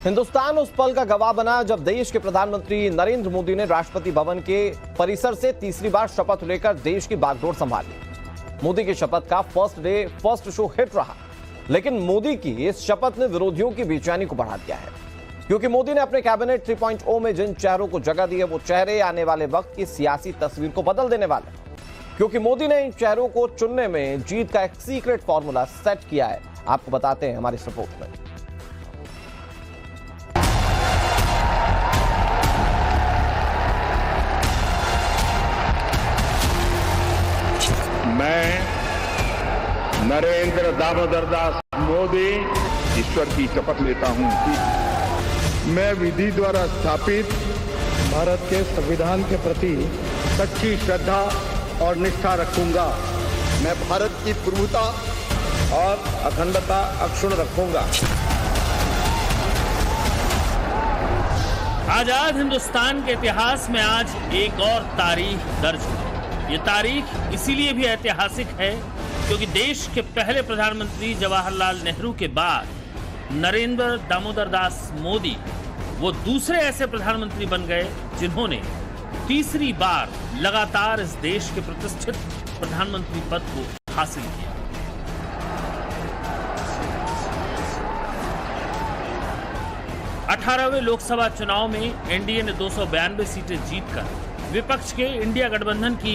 हिंदुस्तान उस पल का गवाह बना जब देश के प्रधानमंत्री नरेंद्र मोदी ने राष्ट्रपति भवन के परिसर से तीसरी बार शपथ लेकर देश की बागडोर संभाली। मोदी की शपथ का first day first show hit रहा, लेकिन मोदी की इस शपथ ने विरोधियों की बेचैनी को बढ़ा दिया है, क्योंकि मोदी ने अपने कैबिनेट 3.0 में जिन चेहरों को जगह दी है वो चेहरे आने वाले वक्त की सियासी तस्वीर को बदल देने वाले, क्योंकि मोदी ने इन चेहरों को चुनने में जीत का एक सीक्रेट फॉर्मूला सेट किया है। आपको बताते हैं हमारी रिपोर्ट में। मैं नरेंद्र दामोदर दास मोदी ईश्वर की शपथ लेता हूं कि मैं विधि द्वारा स्थापित भारत के संविधान के प्रति सच्ची श्रद्धा और निष्ठा रखूंगा। मैं भारत की प्रभुता और अखंडता अक्षुण्ण रखूंगा। आजाद हिंदुस्तान के इतिहास में आज एक और तारीख दर्ज हुई। ये तारीख इसीलिए भी ऐतिहासिक है क्योंकि देश के पहले प्रधानमंत्री जवाहरलाल नेहरू के बाद नरेंद्र दामोदर दास मोदी वो दूसरे ऐसे प्रधानमंत्री बन गए जिन्होंने तीसरी बार लगातार इस देश के प्रतिष्ठित प्रधानमंत्री पद को हासिल किया। अठारहवें लोकसभा चुनाव में एनडीए ने 292 सीटें जीतकर विपक्ष के इंडिया गठबंधन की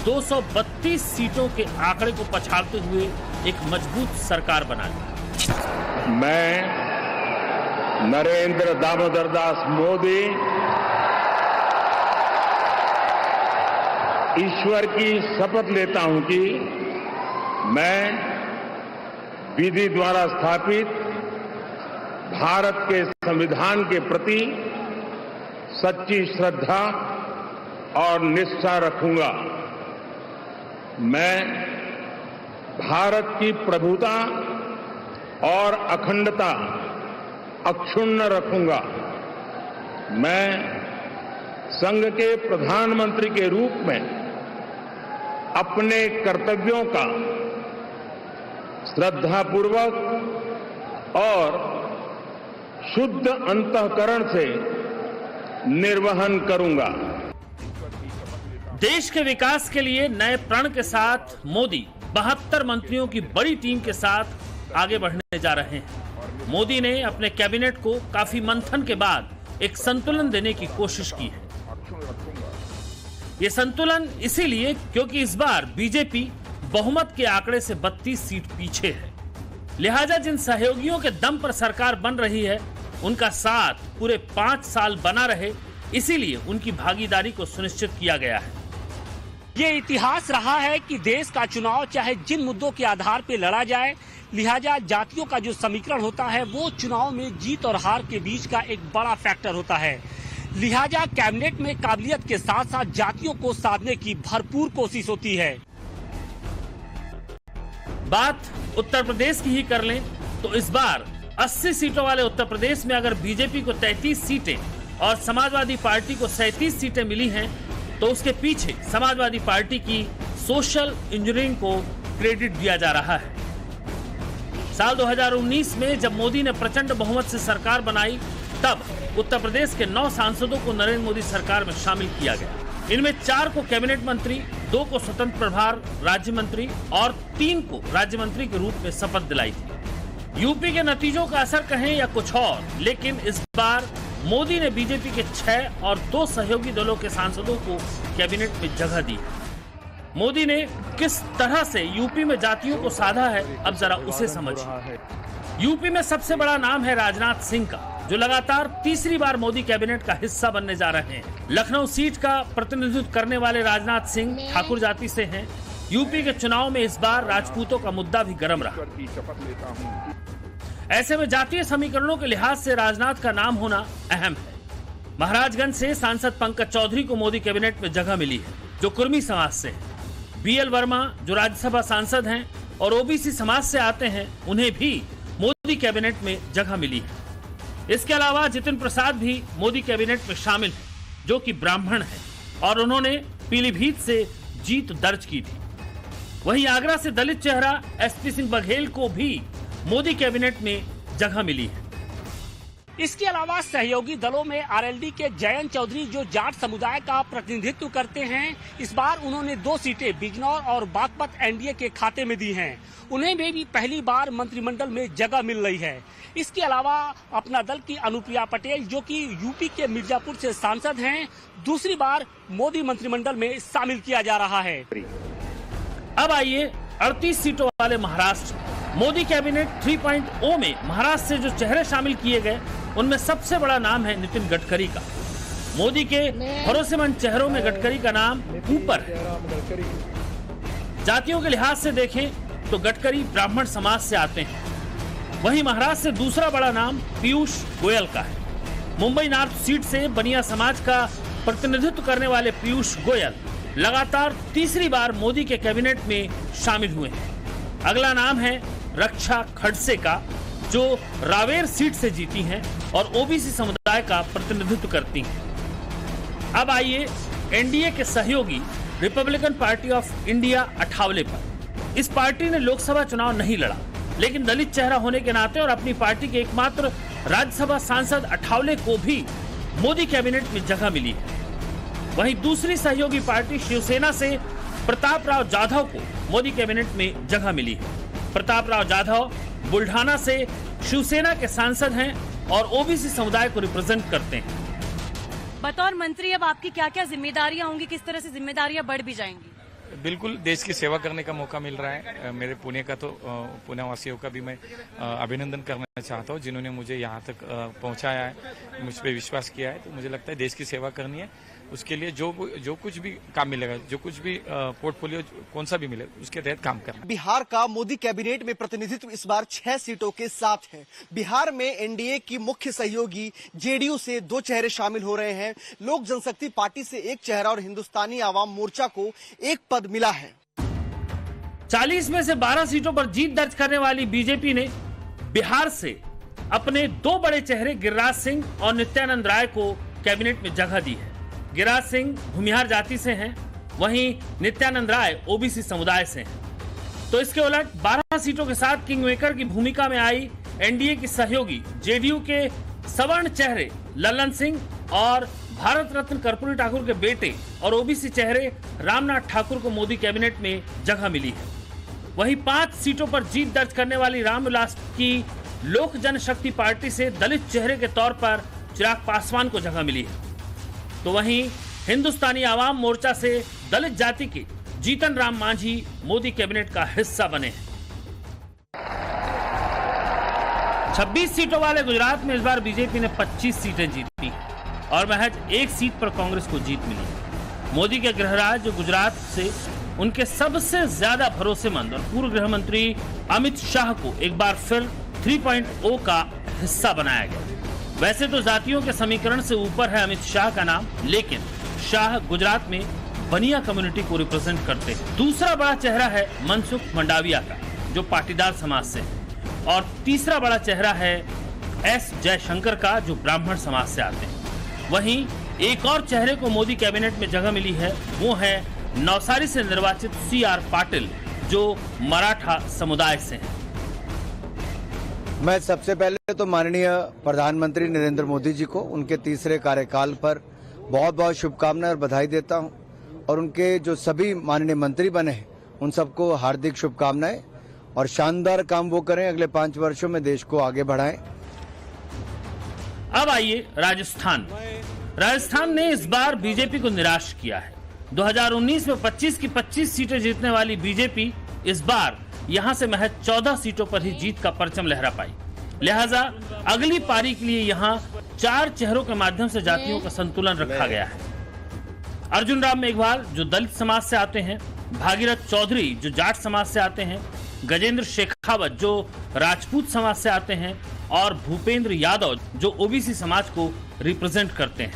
232 सीटों के आंकड़े को पछाड़ते हुए एक मजबूत सरकार बना ली। मैं नरेंद्र दामोदर दास मोदी ईश्वर की शपथ लेता हूं कि मैं विधि द्वारा स्थापित भारत के संविधान के प्रति सच्ची श्रद्धा और निष्ठा रखूंगा। मैं भारत की प्रभुता और अखंडता अक्षुण्ण रखूंगा। मैं संघ के प्रधानमंत्री के रूप में अपने कर्तव्यों का श्रद्धापूर्वक और शुद्ध अंतःकरण से निर्वहन करूंगा। देश के विकास के लिए नए प्रण के साथ मोदी 72 मंत्रियों की बड़ी टीम के साथ आगे बढ़ने जा रहे हैं। मोदी ने अपने कैबिनेट को काफी मंथन के बाद एक संतुलन देने की कोशिश की है। ये संतुलन इसीलिए क्योंकि इस बार बीजेपी बहुमत के आंकड़े से 32 सीट पीछे है। लिहाजा जिन सहयोगियों के दम पर सरकार बन रही है उनका साथ पूरे 5 साल बना रहे, इसीलिए उनकी भागीदारी को सुनिश्चित किया गया है। ये इतिहास रहा है कि देश का चुनाव चाहे जिन मुद्दों के आधार पर लड़ा जाए, लिहाजा जातियों का जो समीकरण होता है वो चुनाव में जीत और हार के बीच का एक बड़ा फैक्टर होता है। लिहाजा कैबिनेट में काबिलियत के साथ साथ जातियों को साधने की भरपूर कोशिश होती है। बात उत्तर प्रदेश की ही कर लें तो इस बार 80 सीटों वाले उत्तर प्रदेश में अगर बीजेपी को 33 सीटें और समाजवादी पार्टी को 37 सीटें मिली हैं, तो उसके पीछे समाजवादी पार्टी की सोशल इंजीनियरिंग को क्रेडिट दिया जा रहा है। साल 2019 में जब मोदी ने प्रचंड बहुमत से सरकार बनाई, तब उत्तर प्रदेश के 9 सांसदों को नरेंद्र मोदी सरकार में शामिल किया गया। इनमें 4 को कैबिनेट मंत्री, 2 को स्वतंत्र प्रभार राज्य मंत्री और 3 को राज्य मंत्री के रूप में शपथ दिलाई थी। यूपी के नतीजों का असर कहें या कुछ और, लेकिन इस बार मोदी ने बीजेपी के 6 और 2 सहयोगी दलों के सांसदों को कैबिनेट में जगह दी है। मोदी ने किस तरह से यूपी में जातियों को साधा है, अब जरा उसे समझिए। यूपी में सबसे बड़ा नाम है राजनाथ सिंह का, जो लगातार तीसरी बार मोदी कैबिनेट का हिस्सा बनने जा रहे हैं। लखनऊ सीट का प्रतिनिधित्व करने वाले राजनाथ सिंह ठाकुर जाति से हैं। यूपी के चुनाव में इस बार राजपूतों का मुद्दा भी गर्म रहा। ऐसे में जातीय समीकरणों के लिहाज से राजनाथ का नाम होना अहम है। महाराजगंज से सांसद पंकज चौधरी को मोदी कैबिनेट में जगह मिली है, जो कुर्मी समाज से हैं। बीएल वर्मा जो राज्यसभा सांसद हैं और ओबीसी समाज से आते हैं, उन्हें भी मोदी कैबिनेट में जगह मिली है। इसके अलावा जितिन प्रसाद भी मोदी कैबिनेट में शामिल हैं, जो कि ब्राह्मण हैं और उन्होंने पीलीभीत से जीत दर्ज की थी। वहीं आगरा से दलित चेहरा एसपी सिंह बघेल को भी मोदी कैबिनेट में जगह मिली है। इसके अलावा सहयोगी दलों में आरएलडी के जयंत चौधरी जो जाट समुदाय का प्रतिनिधित्व करते हैं, इस बार उन्होंने 2 सीटें बिजनौर और बागपत एनडीए के खाते में दी हैं। उन्हें भी पहली बार मंत्रिमंडल में जगह मिल रही है। इसके अलावा अपना दल की अनुप्रिया पटेल जो कि यूपी के मिर्जापुर से सांसद हैं, दूसरी बार मोदी मंत्रिमंडल में शामिल किया जा रहा है। अब आइए 38 सीटों वाले महाराष्ट्र। मोदी कैबिनेट 3.0 में महाराष्ट्र से जो चेहरे शामिल किए गए, उनमें सबसे बड़ा नाम है नितिन गडकरी का। मोदी के भरोसेमंद चेहरों में गडकरी का नाम ऊपर है। जातियों के लिहाज से देखें तो गडकरी ब्राह्मण समाज से आते हैं। वहीं महाराष्ट्र से दूसरा बड़ा नाम पीयूष गोयल का है। मुंबई नॉर्थ सीट से बनिया समाज का प्रतिनिधित्व करने वाले पीयूष गोयल लगातार तीसरी बार मोदी के कैबिनेट में शामिल हुए हैं। अगला नाम है रक्षा खड़से का, जो रावेर सीट से जीती हैं और ओबीसी समुदाय का प्रतिनिधित्व करती हैं। अब आइए एनडीए के सहयोगी Republican party of India Athawale पर। इस पार्टी ने लोकसभा चुनाव नहीं लड़ा, लेकिन दलित चेहरा होने के नाते और अपनी पार्टी के एकमात्र राज्यसभा सांसद अठावले को भी मोदी कैबिनेट में जगह मिली है। वहीं दूसरी सहयोगी पार्टी शिवसेना से प्रताप राव जाधव को मोदी कैबिनेट में जगह मिली है। प्रताप राव जाधव बुल्ढाना से शिवसेना के सांसद हैं और ओबीसी समुदाय को रिप्रेजेंट करते हैं। बतौर मंत्री अब आपकी क्या क्या जिम्मेदारियां होंगी, किस तरह से जिम्मेदारियां बढ़ भी जाएंगी? बिल्कुल देश की सेवा करने का मौका मिल रहा है। मेरे पुणे का तो पुणे वासियों का भी मैं अभिनंदन करना चाहता हूँ, जिन्होंने मुझे यहाँ तक पहुँचाया है, मुझ पर विश्वास किया है। तो मुझे लगता है देश की सेवा करनी है, उसके लिए जो कुछ भी काम मिलेगा, जो कुछ भी पोर्टफोलियो कौन सा भी मिले, उसके तहत काम करना। बिहार का मोदी कैबिनेट में प्रतिनिधित्व इस बार 6 सीटों के साथ है। बिहार में एनडीए की मुख्य सहयोगी जेडीयू से 2 चेहरे शामिल हो रहे हैं। लोक जनशक्ति पार्टी से 1 चेहरा और हिंदुस्तानी आवाम मोर्चा को 1 पद मिला है। 40 में से 12 सीटों पर जीत दर्ज करने वाली बीजेपी ने बिहार से अपने 2 बड़े चेहरे गिरिराज सिंह और नित्यानंद राय को कैबिनेट में जगह दी है। गिरिराज सिंह भूमिहार जाति से हैं, वहीं नित्यानंद राय ओबीसी समुदाय से हैं। तो इसके उलट 12 सीटों के साथ किंग मेकर की भूमिका में आई एनडीए की सहयोगी जेडीयू के सवर्ण चेहरे लल्लन सिंह और भारत रत्न कर्पूरी ठाकुर के बेटे और ओबीसी चेहरे रामनाथ ठाकुर को मोदी कैबिनेट में जगह मिली है। वहीं 5 सीटों पर जीत दर्ज करने वाली रामविलास की लोक जनशक्ति पार्टी से दलित चेहरे के तौर पर चिराग पासवान को जगह मिली है। तो वहीं हिंदुस्तानी आवाम मोर्चा से दलित जाति के जीतन राम मांझी मोदी कैबिनेट का हिस्सा बने हैं। 26 सीटों वाले गुजरात में इस बार बीजेपी ने 25 सीटें जीती और महज 1 सीट पर कांग्रेस को जीत मिली। मोदी के गृह राज्य गुजरात से उनके सबसे ज्यादा भरोसेमंद और पूर्व गृह मंत्री अमित शाह को एक बार फिर 3.0 का हिस्सा बनाया गया। वैसे तो जातियों के समीकरण से ऊपर है अमित शाह का नाम, लेकिन शाह गुजरात में बनिया कम्युनिटी को रिप्रेजेंट करते हैं। दूसरा बड़ा चेहरा है मनसुख मंडाविया का, जो पाटीदार समाज से है, और तीसरा बड़ा चेहरा है एस जयशंकर का, जो ब्राह्मण समाज से आते हैं। वहीं एक और चेहरे को मोदी कैबिनेट में जगह मिली है, वो है नवसारी से निर्वाचित CR पाटिल, जो मराठा समुदाय से हैं। मैं सबसे पहले तो माननीय प्रधानमंत्री नरेंद्र मोदी जी को उनके तीसरे कार्यकाल पर बहुत बहुत शुभकामनाएं और बधाई देता हूं, और उनके जो सभी माननीय मंत्री बने हैं उन सबको हार्दिक शुभकामनाएं, और शानदार काम वो करें, अगले 5 वर्षों में देश को आगे बढ़ाएं। अब आइए राजस्थान। राजस्थान ने इस बार बीजेपी को निराश किया है। 2019 में 25 की 25 सीटें जीतने वाली बीजेपी इस बार यहां से महज 14 सीटों पर ही जीत का परचम लहरा पाई। लिहाजा अगली पारी के लिए यहां 4 चेहरों के माध्यम से जातियों का संतुलन रखा गया है। अर्जुन राम मेघवाल, जो दलित समाज से आते हैं, भागीरथ चौधरी, जो जाट समाज से आते हैं, गजेंद्र शेखावत, जो राजपूत समाज से आते हैं, और भूपेंद्र यादव, जो ओबीसी समाज को रिप्रेजेंट करते हैं।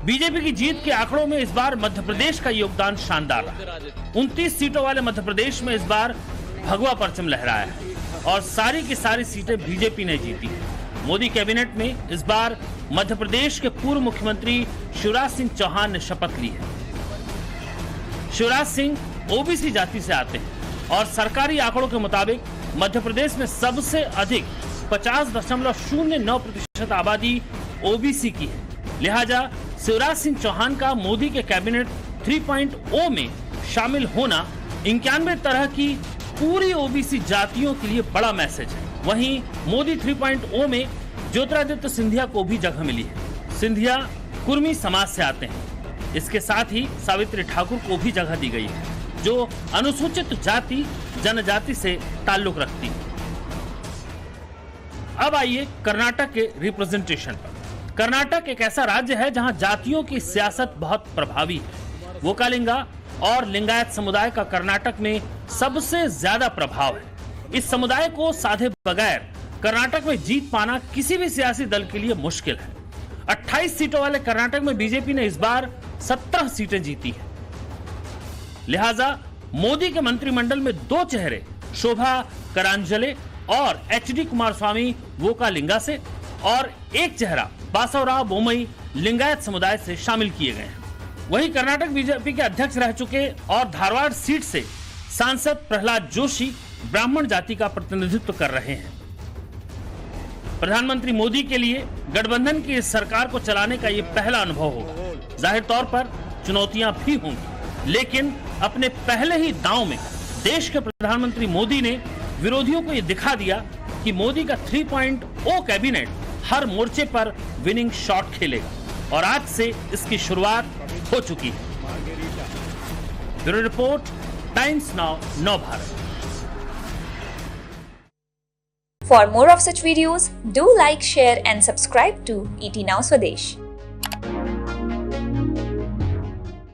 बीजेपी की जीत के आंकड़ों में इस बार मध्य प्रदेश का योगदान शानदार रहा। 29 सीटों वाले मध्य प्रदेश में इस बार भगवा परचम लहराया है और सारी की सारी सीटें बीजेपी ने जीती है। मोदी कैबिनेट में इस बार मध्य प्रदेश के पूर्व मुख्यमंत्री शिवराज सिंह चौहान ने शपथ ली है। शिवराज सिंह ओबीसी जाति से आते हैं और सरकारी आंकड़ों के मुताबिक मध्य प्रदेश में सबसे अधिक 50.09% आबादी ओबीसी की है। लिहाजा शिवराज सिंह चौहान का मोदी के कैबिनेट 3.0 में शामिल होना 91 तरह की पूरी ओबीसी जातियों के लिए बड़ा मैसेज है। वहीं मोदी 3.0 में ज्योतिरादित्य सिंधिया को भी जगह मिली है। सिंधिया कुर्मी समाज से आते हैं। इसके साथ ही सावित्री ठाकुर को भी जगह दी गई है, जो अनुसूचित जाति जनजाति से ताल्लुक रखती है। अब आइए कर्नाटक के रिप्रेजेंटेशन पर। कर्नाटक एक ऐसा राज्य है जहां जातियों की सियासत बहुत प्रभावी है। वोकालिंगा और लिंगायत समुदाय का कर्नाटक में सबसे ज्यादा प्रभाव है। इस समुदाय को साधे बगैर कर्नाटक में जीत पाना किसी भी सियासी दल के लिए मुश्किल है। 28 सीटों वाले कर्नाटक में बीजेपी ने इस बार 17 सीटें जीती हैं। लिहाजा मोदी के मंत्रिमंडल में 2 चेहरे शोभा करांजले और एचडी कुमारस्वामी वोकालिंगा से और एक चेहरा बासवराव बोमई लिंगायत समुदाय से शामिल किए गए हैं। वहीं कर्नाटक बीजेपी के अध्यक्ष रह चुके और धारवाड़ सीट से सांसद प्रहलाद जोशी ब्राह्मण जाति का प्रतिनिधित्व कर रहे हैं। प्रधानमंत्री मोदी के लिए गठबंधन की इस सरकार को चलाने का ये पहला अनुभव होगा। जाहिर तौर पर चुनौतियां भी होंगी, लेकिन अपने पहले ही दांव में देश के प्रधानमंत्री मोदी ने विरोधियों को ये दिखा दिया कि मोदी का 3.0 कैबिनेट हर मोर्चे पर विनिंग शॉट खेलेगा और आज से इसकी शुरुआत हो चुकी है। ब्यूरो रिपोर्ट, टाइम्स नाउ, नव Bharat. For more of such videos, do like, share and subscribe to ET Now Swadesh.